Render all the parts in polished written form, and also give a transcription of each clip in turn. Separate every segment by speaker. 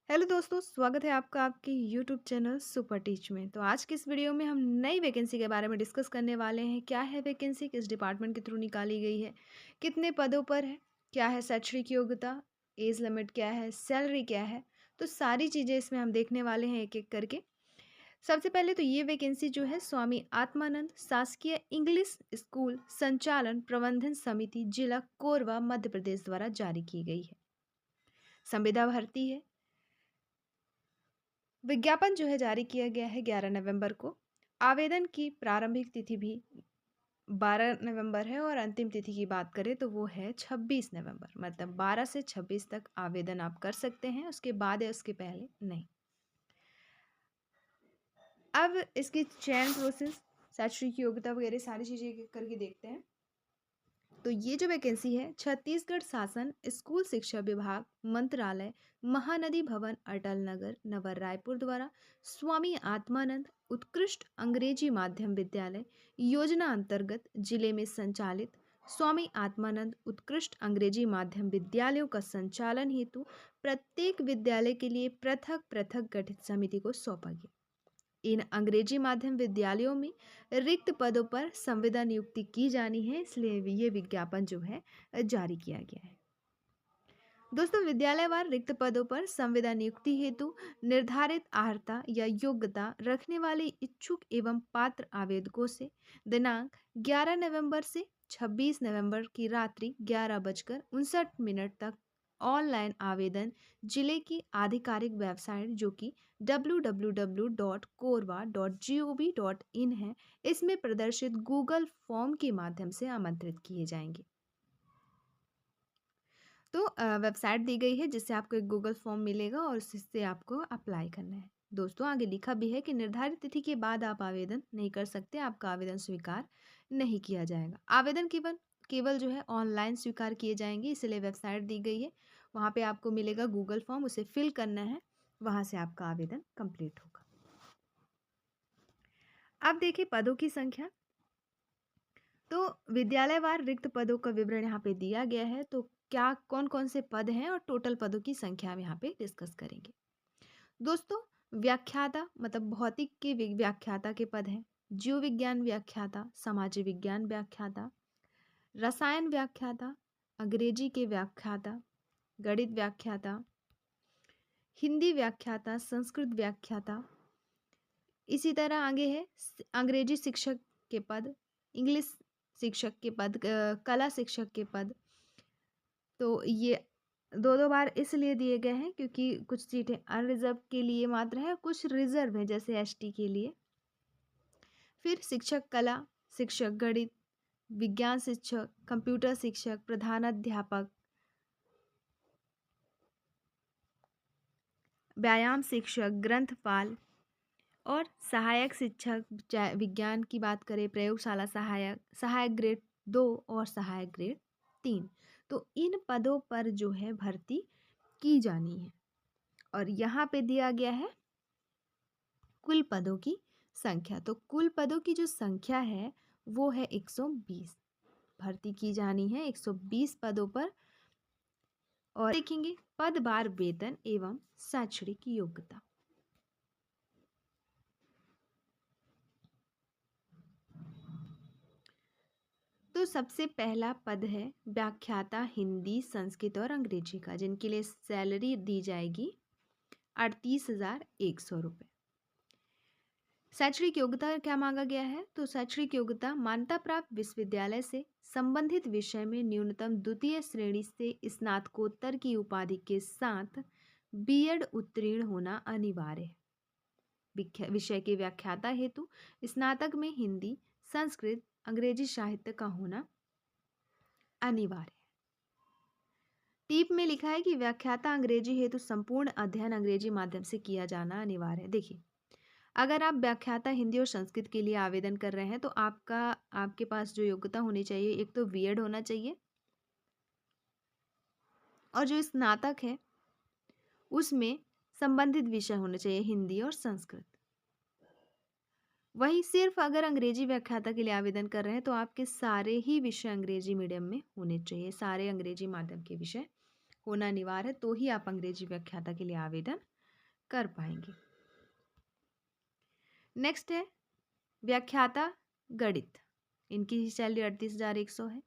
Speaker 1: Hello दोस्तों, स्वागत है आपका आपके यूट्यूब चैनल सुपर टीच में। तो आज की इस वीडियो में हम नई वैकेंसी के बारे में डिस्कस करने वाले हैं। क्या है वैकेंसी, किस डिपार्टमेंट के थ्रू निकाली गई है, कितने पदों पर है, क्या है शैक्षणिक योग्यता, एज लिमिट क्या है, सैलरी क्या है। तो सारी चीज़ें इसमें हम देखने वाले हैं एक एक करके। सबसे पहले तो ये वैकेंसी जो है स्वामी आत्मानंद शासकीय इंग्लिश स्कूल संचालन प्रबंधन समिति जिला कोरबा मध्य प्रदेश द्वारा जारी की गई है। संविदा भर्ती है। विज्ञापन जो है जारी किया गया है 11 नवंबर को। आवेदन की प्रारंभिक तिथि भी 12 नवंबर है और अंतिम तिथि की बात करें तो वो है 26 नवंबर। मतलब 12 से 26 तक आवेदन आप कर सकते हैं, उसके बाद या उसके पहले नहीं। अब इसकी चयन प्रोसेस, शैक्षणिक योग्यता वगैरह सारी चीज़ें करके देखते हैं। तो ये जो वैकेंसी है छत्तीसगढ़ शासन स्कूल शिक्षा विभाग मंत्रालय महानदी भवन अटल नगर नवर रायपुर द्वारा स्वामी आत्मानंद उत्कृष्ट अंग्रेजी माध्यम विद्यालय योजना अंतर्गत जिले में संचालित स्वामी आत्मानंद उत्कृष्ट अंग्रेजी माध्यम विद्यालयों का संचालन हेतु प्रत्येक विद्यालय के लिए पृथक पृथक गठित समिति को सौंपा गया। इन अंग्रेजी माध्यम विद्यालयों में रिक्त पदों पर संविदा नियुक्ति की जानी है, इसलिए ये विज्ञापन जो है जारी किया गया है। दोस्तों, विद्यालयवार रिक्त पदों पर संविदा नियुक्ति हेतु निर्धारित अर्हता या योग्यता रखने वाले इच्छुक एवं पात्र आवेदकों से दिनांक 11 नवंबर से 26 नवंबर की रात्रि 11:59 तक ऑनलाइन आवेदन जिले की आधिकारिक वेबसाइट जो कि www.korba.gov.in है, इसमें प्रदर्शित गूगल फॉर्म के माध्यम से आमंत्रित किए जाएंगे। तो वेबसाइट दी गई है जिससे आपको एक गूगल फॉर्म मिलेगा और उससे आपको अप्लाई करना है। दोस्तों, आगे लिखा भी है कि निर्धारित तिथि के बाद आप आवेदन नहीं कर सकते, आपका आवेदन स्वीकार नहीं किया जाएगा। आवेदन केवल केवल जो है ऑनलाइन स्वीकार किए जाएंगे, इसलिए वेबसाइट दी गई है। वहाँ पे आपको मिलेगा गूगल फॉर्म, उसे फिल करना है, वहाँ से आपका आवेदन कंप्लीट होगा। अब देखिए पदों की संख्या। तो विद्यालयवार रिक्त पदों का विवरण यहाँ पे दिया गया है। तो क्या कौन कौन से पद हैं और टोटल पदों की संख्या हम यहाँ पे डिस्कस करेंगे। दोस्तों, व्याख्याता मतलब भौतिक के व्याख्याता के पद हैं। जीव विज्ञान व्याख्याता, समाज विज्ञान व्याख्याता, रसायन व्याख्याता, अंग्रेजी के व्याख्याता, गणित व्याख्याता, हिंदी व्याख्याता, संस्कृत व्याख्याता। इसी तरह आगे है अंग्रेजी शिक्षक के पद, इंग्लिश शिक्षक के पद, कला शिक्षक के पद। तो ये दो दो बार इसलिए दिए गए हैं क्योंकि कुछ सीटें अनरिजर्व के लिए मात्र है, कुछ रिजर्व है जैसे एसटी के लिए। फिर शिक्षक कला, शिक्षक गणित, विज्ञान शिक्षक, कंप्यूटर शिक्षक, प्रधानाध्यापक, व्यायाम शिक्षक, ग्रंथपाल और सहायक शिक्षक। विज्ञान की बात करें प्रयोगशाला सहायक, सहायक ग्रेड 2 और सहायक ग्रेड 3। तो इन पदों पर जो है भर्ती की जानी है और यहाँ पे दिया गया है कुल पदों की संख्या। तो कुल पदों की जो संख्या है वो है 120। भर्ती की जानी है 120 पदों पर। और देखेंगे पद बार वेतन एवं शैक्षणिक योग्यता। तो सबसे पहला पद है व्याख्याता हिंदी संस्कृत और अंग्रेजी का, जिनके लिए सैलरी दी जाएगी 38,100 रुपये। शैक्षणिक योग्यता क्या मांगा गया है। तो शैक्षणिक योग्यता मान्यता प्राप्त विश्वविद्यालय से संबंधित विषय में न्यूनतम द्वितीय श्रेणी से स्नातकोत्तर की उपाधि के साथ बीएड उत्तीर्ण होना अनिवार्य है। विषय के व्याख्याता हेतु स्नातक में हिंदी संस्कृत अंग्रेजी साहित्य का होना अनिवार्य है। टीप में लिखा है कि व्याख्याता अंग्रेजी हेतु संपूर्ण अध्ययन अंग्रेजी माध्यम से किया जाना अनिवार्य है। देखिए, अगर आप व्याख्याता हिंदी और संस्कृत के लिए आवेदन कर रहे हैं तो आपके पास जो योग्यता होनी चाहिए, एक तो बीएड होना चाहिए और जो स्नातक है उसमें संबंधित विषय होने चाहिए हिंदी और संस्कृत। वहीं सिर्फ अगर अंग्रेजी व्याख्याता के लिए आवेदन कर रहे हैं तो आपके सारे ही विषय अंग्रेजी मीडियम में होने चाहिए, सारे अंग्रेजी माध्यम के विषय होना अनिवार्य है, तो ही आप अंग्रेजी व्याख्याता के लिए आवेदन कर पाएंगे। नेक्स्ट है व्याख्याता गणित। इनकी सैलरी 38,100 है।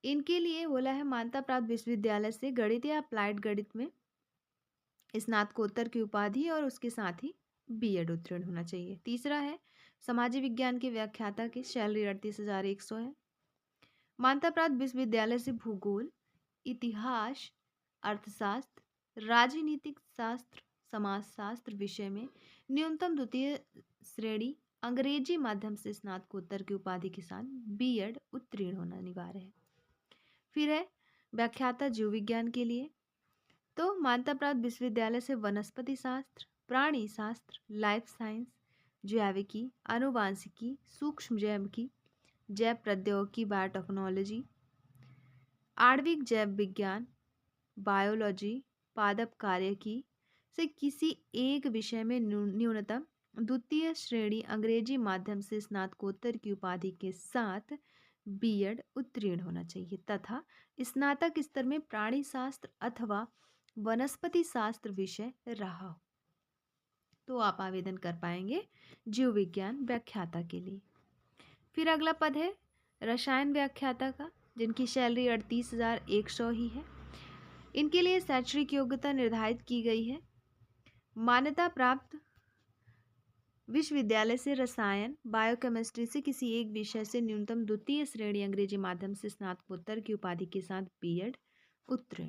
Speaker 1: इनके लिए बोला है मान्यता प्राप्त विश्वविद्यालय से गणित या अप्लाइड गणित में स्नातकोत्तर की उपाधि और उसके साथ ही बीएड उत्तीर्ण होना चाहिए। तीसरा है सामाजिक विज्ञान के व्याख्याता की सैलरी 38,100 है। मान्यता प्राप्त विश्वविद्यालय से भूगोल, इतिहास, अर्थशास्त्र, राजनीतिक शास्त्र, समाजशास्त्र विषय में न्यूनतम द्वितीय श्रेणी अंग्रेजी माध्यम से स्नातकोत्तर की उपाधि के साथ बीएड उत्तीर्ण होना अनिवार्य है। फिर है व्याख्याता जीव विज्ञान के लिए, तो मान्यता प्राप्त विश्वविद्यालय से वनस्पति शास्त्र, प्राणी शास्त्र, लाइफ साइंस, जैविकी, आनुवांशिकी, सूक्ष्म जैविकी, जैव प्रौद्योगिकी, बायोटेक्नोलॉजी, आणविक जैव विज्ञान, बायोलॉजी, पादप कार्यकी से किसी एक विषय में न्यूनतम द्वितीय श्रेणी अंग्रेजी माध्यम से स्नातकोत्तर की उपाधि के साथ बीएड उत्तीर्ण होना चाहिए तथा स्नातक स्तर में प्राणी शास्त्र अथवा वनस्पति शास्त्र विषय रहा हो, तो आप आवेदन कर पाएंगे जीव विज्ञान व्याख्याता के लिए। फिर अगला पद है रसायन व्याख्याता का, जिनकी सैलरी 38,100 ही है। इनके लिए शैक्षणिक योग्यता निर्धारित की गई है मान्यता प्राप्त विश्वविद्यालय से रसायन बायोकेमिस्ट्री से किसी एक विषय से न्यूनतम द्वितीय श्रेणी अंग्रेजी माध्यम से स्नातकोत्तर की उपाधि के साथ बीएड उत्तीर्ण।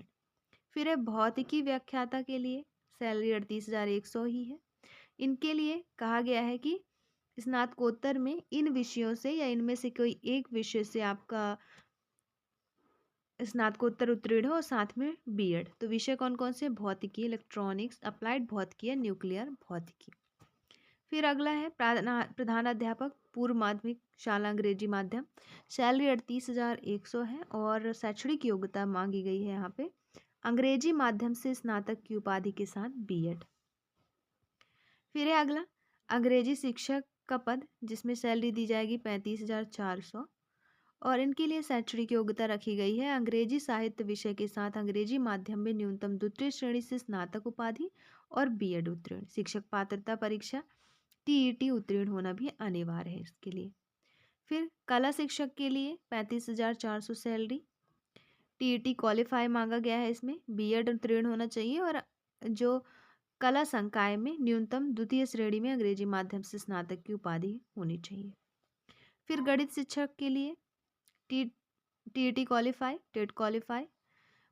Speaker 1: फिर है भौतिकी व्याख्याता के लिए सैलरी 38,100 ही है। इनके लिए कहा गया है कि स्नातकोत्तर में इन विषयों से या इनमें से कोई एक विषय से आपका स्नातकोत्तर उत्तीर्ण हो और साथ में बीएड। तो विषय कौन कौन से? भौतिकी, इलेक्ट्रॉनिक्स, अप्लाइड भौतिकी या न्यूक्लियर भौतिकी। फिर अगला है प्रधानाध्यापक पूर्व माध्यमिक शाला अंग्रेजी माध्यम, सैलरी 38,100 है और शैक्षणिक योग्यता मांगी गई है यहाँ पे अंग्रेजी माध्यम से स्नातक की उपाधि के साथ बीएड। फिर है अगला अंग्रेजी शिक्षक का पद, जिसमें सैलरी दी जाएगी 35,400 और इनके लिए शैक्षणिक योग्यता रखी गई है अंग्रेजी साहित्य विषय के साथ अंग्रेजी माध्यम में न्यूनतम द्वितीय श्रेणी से स्नातक उपाधि और बीएड उत्तीर्ण। शिक्षक पात्रता परीक्षा टीईटी उत्तीर्ण होना भी अनिवार्य है इसके लिए। फिर कला शिक्षक के लिए 35,400 सैलरी, टीईटी क्वालिफाई मांगा गया है, इसमें बीएड उत्तीर्ण होना चाहिए और जो कला संकाय में न्यूनतम द्वितीय श्रेणी में अंग्रेजी माध्यम से स्नातक की उपाधि होनी चाहिए। फिर गणित शिक्षक के लिए टीईटी क्वालिफाई, टेट क्वालिफाई,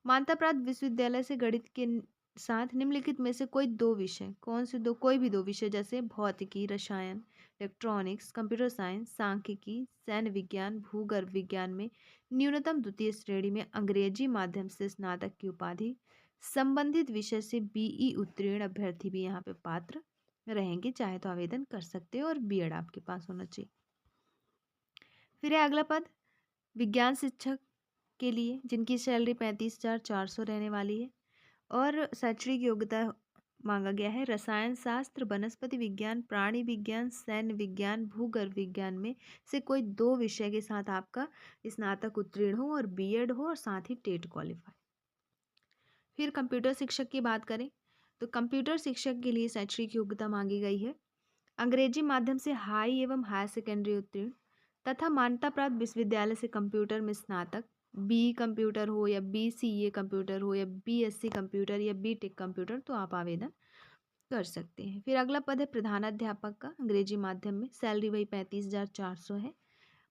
Speaker 1: मान्यता प्राप्त विश्वविद्यालय से गणित के साथ निम्नलिखित में से कोई दो विषय, कौन से दो? कोई भी दो विषय जैसे भौतिकी, रसायन, इलेक्ट्रॉनिक्स, कंप्यूटर साइंस, सांख्यिकी, सैन्य विज्ञान, भूगर्भ विज्ञान में न्यूनतम द्वितीय श्रेणी में अंग्रेजी माध्यम से स्नातक की उपाधि संबंधित विषय से बीई उत्तीर्ण अभ्यर्थी भी यहाँ पे पात्र रहेंगे, चाहे तो आवेदन कर सकते हो और बीएड आपके पास होना चाहिए। फिर है अगला पद विज्ञान शिक्षक के लिए, जिनकी सैलरी 35,400 रहने वाली है और शैक्षणिक योग्यता मांगा गया है रसायन शास्त्र, वनस्पति विज्ञान, प्राणी विज्ञान, सैन्य विज्ञान, भूगर्भ विज्ञान में से कोई दो विषय के साथ आपका स्नातक उत्तीर्ण हो और बीएड हो और साथ ही टेट क्वालिफाई। फिर कंप्यूटर शिक्षक की बात करें तो कंप्यूटर शिक्षक के लिए शैक्षणिक योग्यता मांगी गई है अंग्रेजी माध्यम से हाई एवं हायर सेकेंडरी उत्तीर्ण तथा मान्यता प्राप्त विश्वविद्यालय से कंप्यूटर में स्नातक, बी कंप्यूटर हो या बीसीए कंप्यूटर हो या बीएससी कंप्यूटर या बीटेक कंप्यूटर, तो आप आवेदन कर सकते हैं। फिर अगला पद है प्रधानाध्यापक का अंग्रेजी माध्यम में, सैलरी वही 35,400 है।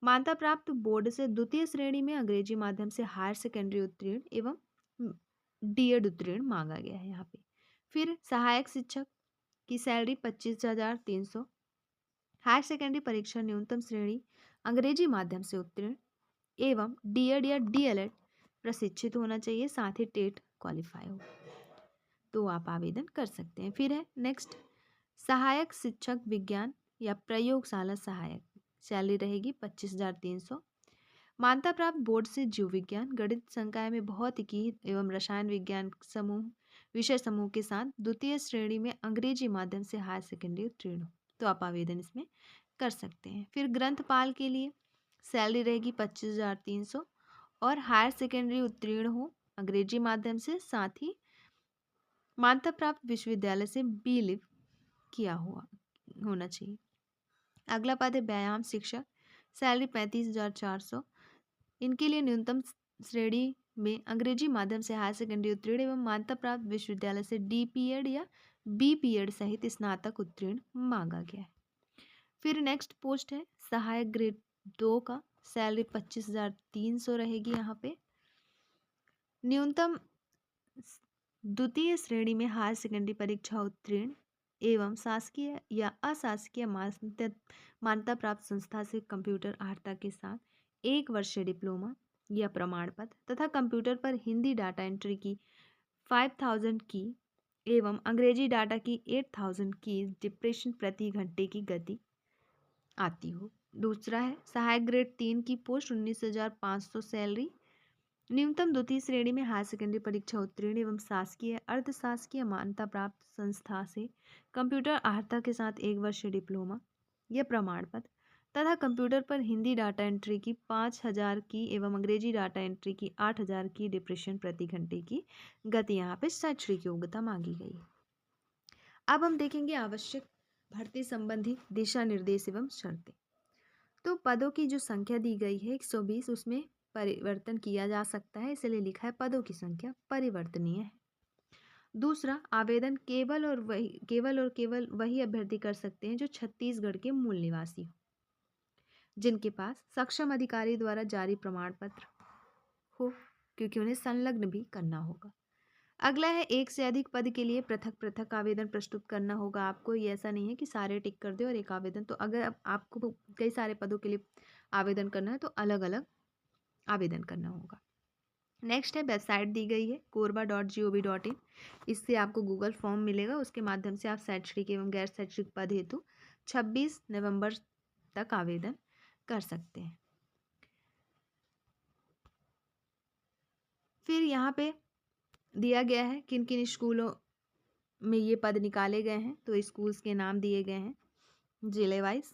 Speaker 1: मान्यता प्राप्त बोर्ड से द्वितीय श्रेणी में अंग्रेजी माध्यम से हायर सेकेंडरी उत्तीर्ण एवं डीएड उत्तीर्ण मांगा गया है यहाँ पे। फिर सहायक शिक्षक की सैलरी 25,300, हायर सेकेंडरी परीक्षा न्यूनतम श्रेणी अंग्रेजी माध्यम से उत्तीर्ण एवं डीएड या डीएलएड प्रशिक्षित होना चाहिए, साथ ही टेट क्वालिफाई हो, तो आप आवेदन कर सकते हैं। फिर है नेक्स्ट सहायक शिक्षक विज्ञान या प्रयोगशाला सहायक, सैलरी रहेगी 25,300। मान्यता प्राप्त बोर्ड से जीव विज्ञान, गणित संकाय में भौतिकी एवं रसायन विज्ञान समूह विषय समूह के साथ द्वितीय श्रेणी में अंग्रेजी माध्यम से हायर सेकेंडरी उत्तीर्ण हो, तो आप आवेदन इसमें कर सकते हैं। फिर ग्रंथपाल के लिए सैलरी रहेगी 25,300 और हायर सेकेंडरी उत्तीर्ण हो अंग्रेजी माध्यम से, साथ ही मान्यता प्राप्त विश्वविद्यालय से B.Liv किया हुआ होना चाहिए। अगला पद है व्यायाम शिक्षक, सैलरी 35,400। इनके लिए न्यूनतम श्रेणी में अंग्रेजी माध्यम से हायर सेकेंडरी उत्तीर्ण एवं मान्यता प्राप्त विश्वविद्यालय से D.Ped या B.Ped सहित स्नातक उत्तीर्ण मांगा गया है। फिर नेक्स्ट पोस्ट है सहायक ग्रेड 2 का, सैलरी 25,300 रहेगी। यहाँ पे न्यूनतम द्वितीय श्रेणी में हायर सेकेंडरी परीक्षा उत्तीर्ण एवं शासकीय या अशासकीय मान्यता प्राप्त संस्था से कंप्यूटर अर्हता के साथ 1 वर्षीय डिप्लोमा या प्रमाण पत्र तथा कंप्यूटर पर हिंदी डाटा एंट्री की 5,000 की एवं अंग्रेजी डाटा की 8,000 की डिप्रेशन प्रति घंटे की गति आती हो। दूसरा है सहायक ग्रेड 3 की पोस्ट 19,500 सैलरी, न्यूनतम द्वितीय श्रेणी में हायर सेकेंडरी परीक्षा उत्तीर्ण एवं शासकीय अर्धशासकीय मान्यता प्राप्त संस्था से कंप्यूटर अर्हता के साथ 1 वर्षीय डिप्लोमा या प्रमाण पत्र तथा कंप्यूटर पर हिंदी डाटा एंट्री की 5,000 की एवं अंग्रेजी डाटा एंट्री की 8,000 की डिप्रेशन प्रति घंटे की गति यहाँ पे शैक्षणिक योग्यता मांगी गई है। अब हम देखेंगे आवश्यक भर्ती संबंधी दिशा निर्देश एवं शर्तें। तो पदों की जो संख्या दी गई है 120, उसमें परिवर्तन किया जा सकता है, इसलिए लिखा है पदों की संख्या परिवर्तनीय है। दूसरा, आवेदन केवल और केवल वही अभ्यर्थी कर सकते हैं जो छत्तीसगढ़ के मूल निवासी हो, जिनके पास सक्षम अधिकारी द्वारा जारी प्रमाण पत्र हो, क्योंकि उन्हें संलग्न भी करना होगा। अगला है एक से अधिक पद के लिए पृथक पृथक आवेदन प्रस्तुत करना होगा आपको। ये ऐसा नहीं है कि सारे टिक कर दो और एक आवेदन। तो अगर आपको कई सारे पदों के लिए आवेदन करना है तो अलग अलग आवेदन करना होगा। नेक्स्ट है वेबसाइट दी गई है korba.gov.in। इससे आपको गूगल फॉर्म मिलेगा, उसके माध्यम से आप शैक्षणिक एवं गैर शैक्षणिक पद हेतु 26 नवंबर तक आवेदन कर सकते हैं। फिर यहाँ पे दिया गया है किन किन स्कूलों में ये पद निकाले गए हैं, तो स्कूल्स के नाम दिए गए हैं जिले वाइज।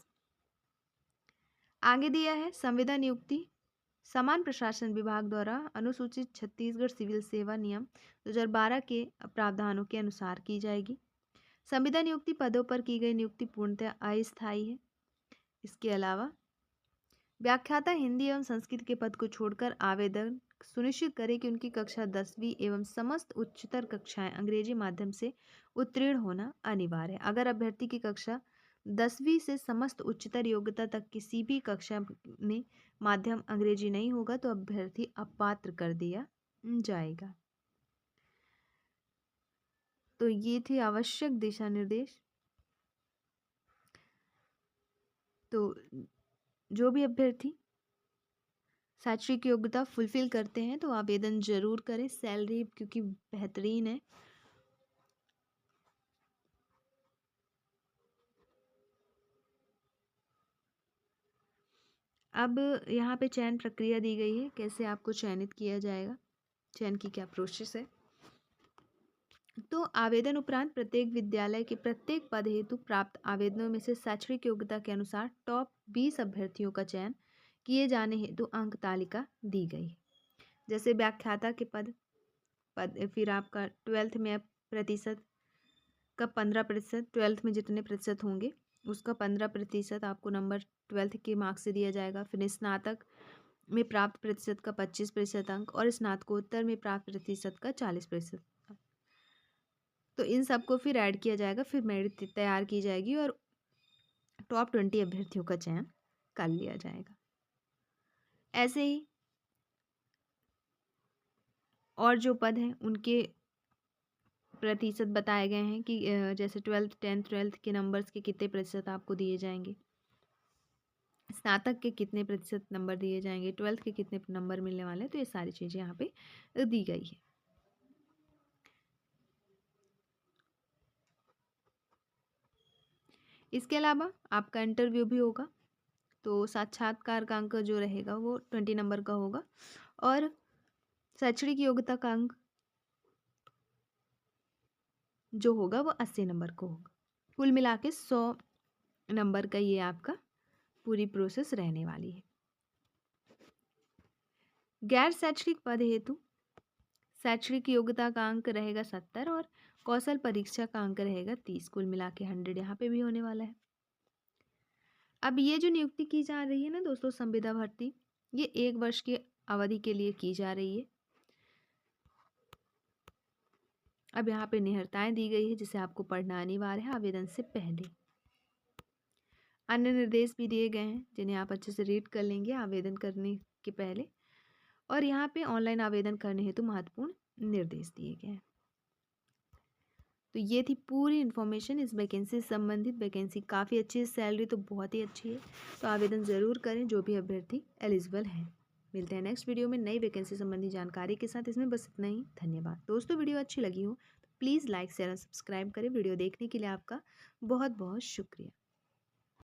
Speaker 1: आगे दिया है संविदा नियुक्ति समान प्रशासन विभाग द्वारा अनुसूचित छत्तीसगढ़ सिविल सेवा नियम 2012 के प्रावधानों के अनुसार की जाएगी। संविदा नियुक्ति पदों पर की गई नियुक्ति पूर्णतः अस्थायी है। इसके अलावा व्याख्याता हिंदी एवं संस्कृत के पद को छोड़कर आवेदन सुनिश्चित करें कि उनकी कक्षा 10वीं एवं समस्त उच्चतर कक्षाएं अंग्रेजी माध्यम से उत्तीर्ण होना अनिवार्य है। अगर अभ्यर्थी की कक्षा 10वीं से समस्त उच्चतर योग्यता तक किसी भी कक्षा में माध्यम अंग्रेजी नहीं होगा तो अभ्यर्थी अपात्र कर दिया जाएगा। तो ये थे आवश्यक दिशा निर्देश। तो जो भी अभ्यर्थी शैक्षणिक योग्यता फुलफिल करते हैं तो आवेदन जरूर करें। सैलरी क्योंकि बेहतरीन है। अब यहाँ पे चयन प्रक्रिया दी गई है, कैसे आपको चयनित किया जाएगा, चयन की क्या प्रोसेस है। तो आवेदन उपरांत प्रत्येक विद्यालय के प्रत्येक पद हेतु प्राप्त आवेदनों में से शैक्षणिक योग्यता के अनुसार टॉप 20 अभ्यर्थियों का चयन किए जाने हेतु अंक तालिका दी गई है। जैसे व्याख्याता के पद फिर आपका 12th में प्रतिशत का 15%, 12th में जितने प्रतिशत होंगे उसका 15% आपको नंबर 12th के मार्क्स से दिया जाएगा। फिर स्नातक में प्राप्त प्रतिशत का 25% अंक और स्नातकोत्तर में प्राप्त प्रतिशत का 40%। तो इन सबको फिर ऐड किया जाएगा, फिर मेरिट तैयार की जाएगी और टॉप 20 अभ्यर्थियों का चयन कर लिया जाएगा। ऐसे ही और जो पद हैं उनके प्रतिशत बताए गए हैं कि जैसे 12th 10th 12th के नंबर्स के कितने प्रतिशत आपको दिए जाएंगे, स्नातक के कितने प्रतिशत नंबर दिए जाएंगे, 12th के कितने नंबर मिलने वाले हैं। तो ये सारी चीज़ें यहाँ पे दी गई है। इसके अलावा आपका इंटरव्यू भी होगा, तो साक्षात्कार का अंक जो रहेगा वो 20 नंबर का होगा और शैक्षणिक योग्यता का अंक जो होगा वो 80 नंबर का होगा। कुल मिला के 100 नंबर का ये आपका पूरी प्रोसेस रहने वाली है। गैर शैक्षणिक पद हेतु शैक्षणिक योग्यता का अंक रहेगा 70 और कौशल परीक्षा का अंक रहेगा 30, कुल मिला के 100 यहाँ पे भी होने वाला है। अब ये जो नियुक्ति की जा रही है ना दोस्तों, संविदा भर्ती, ये 1 वर्ष की अवधि के लिए की जा रही है। अब यहाँ पे निहरताएं दी गई है जिसे आपको पढ़ना अनिवार्य है आवेदन से पहले। अन्य निर्देश भी दिए गए हैं जिन्हें आप अच्छे से रीड कर लेंगे आवेदन करने के पहले। और यहाँ पे ऑनलाइन आवेदन करने हेतु महत्वपूर्ण निर्देश दिए गए हैं। तो ये थी पूरी इन्फॉर्मेशन इस वैकेंसी से संबंधित। वैकेंसी काफ़ी अच्छी है, सैलरी तो बहुत ही अच्छी है, तो आवेदन ज़रूर करें जो भी अभ्यर्थी एलिजिबल हैं। मिलते हैं नेक्स्ट वीडियो में नई वैकेंसी संबंधी जानकारी के साथ। इसमें बस इतना ही। धन्यवाद दोस्तों। वीडियो अच्छी लगी हो तो प्लीज़ लाइक शेयर और सब्सक्राइब करें। वीडियो देखने के लिए आपका बहुत बहुत शुक्रिया।